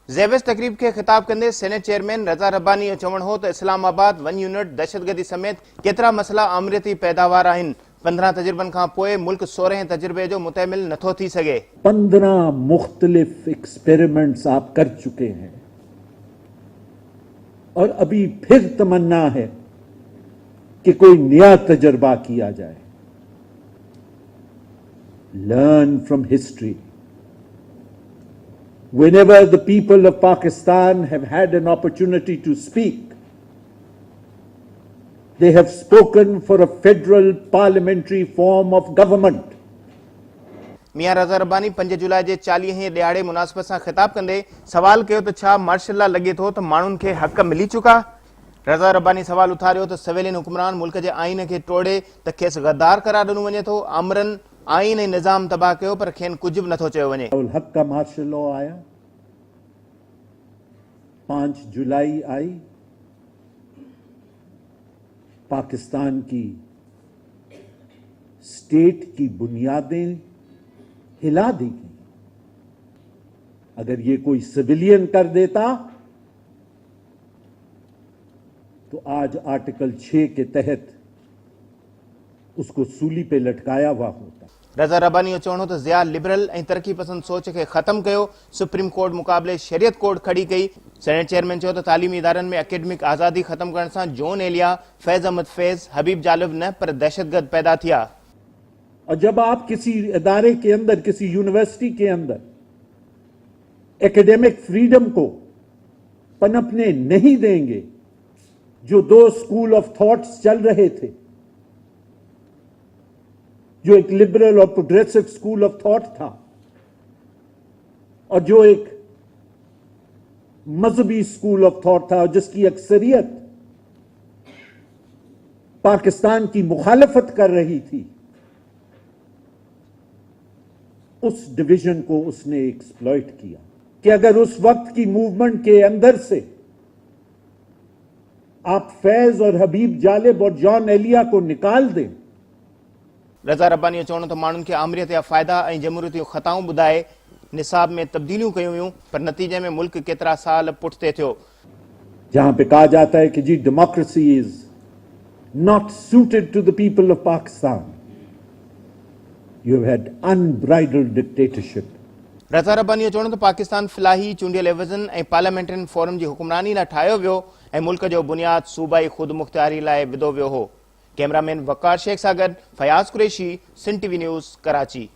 ज़ेविस तकरीब के खिताब कंदे सेनेट चेयरमैन रज़ा रब्बानी जो चवण हो तो इस्लामाबाद 1 यूनिट दहशतगर्दी समेत केतरा मसला आमरीती पैदावार आहिनि। 15 तजुर्बन खां पोइ मुल्क 16 तजुर्बे जो मुतमिल नथो थी सके। 15 मुख्तलिफ एक्सपेरिमेंट्स आप कर चुके हैं और अभी फिर तमन्ना है कि कोई नया तजर्बा किया जाए। Learn from history. Whenever the people of Pakistan have had an opportunity to speak, they have spoken for a federal parliamentary form of government. मियां रज़ा रब्बानी 5 जुलाई जे 40 ॾियारे मुनासिबत सां खिताब कंदे सवाल कयो त छा मार्शल लॉ लॻे थो त माण्हुनि खे हक़ मिली चुका। रज़ा रब्बानी सवाल उथारियो त सिविलियन हुक्मरान मुल्क जे आइन खे तोड़े त खेसि गद्दार करार ॾिनो वञे थो। आमरन आइन ऐं निज़ाम तबाह कयो पर खेनि कुझु बि नथो चयो वञे। हक का मार्शल लॉ आया, 5 जुलाई आई, पाकिस्तान की स्टेट की बुनियादें हिला दी गई। अगर ये कोई सिविलियन कर देता तो आज आर्टिकल 6 के तहत उसको सूली पे लटकाया हुआ होता। रज़ा रब्बानी जो चवणो त ज़िया लिबरल ऐं तरक्की पसंद सोच खे ख़त्म कयो। सुप्रीम कोर्ट मुक़ाबले शरीयत कोर्ट खड़ी कई। सेनेट चेयरमैन चयो त तालीमी इदारनि में एकेडमिक आज़ादी ख़त्म करण सां जॉन एलिया, फैज़ अहमद फैज़, हबीब जालिब न पर दहशतगर्द पैदा थिया। और जब आप किसी इदारे के अंदर, किसी यूनिवर्सिटी के अंदर एकेडमिक फ्रीडम को पनपने नहीं देंगे, जो 2 स्कूल ऑफ थॉट्स चल रहे थे, जो एक लिबरल और प्रोग्रेसिव स्कूल ऑफ थॉट था और जो एक मजहबी स्कूल ऑफ थॉट था, जिसकी अक्सरियत पाकिस्तान की मुखालफत कर रही थी, उस डिवीजन को उसने एक्सप्लॉइट किया। कि अगर उस वक्त की मूवमेंट के अंदर से आप फैज और हबीब जालिब और जॉन एलिया को निकाल दें। रज़ा रब्बानी जो चवणो त माण्हुनि खे आमरीत जा फ़ाइदा ऐं जमहूरियत जूं ख़ताऊं ॿुधाए निसाब में तब्दीलियूं कयूं हुयूं पर नतीजे में मुल्क केतिरा साल पुठिते थियो। जहां पे कहा जाता है कि जी democracy is not suited to the people of Pakistan, you have had unbridled dictatorship. Raza Rabbani जो चवणो त पाकिस्तान फिलाही चूंडियल एवज़न ऐं पार्लियामेंट्रियन फोरम जी हुक्मरानी लाइ ठाहियो वियो ऐं मुल्क जो बुनियाद सूबाई ख़ुद मुख्तियारी लाइ विधो वियो हो। कैमरामैन वकार शेख सां गॾु फयाज़ कुरैशी, सिंध टीवी न्यूज़, कराची।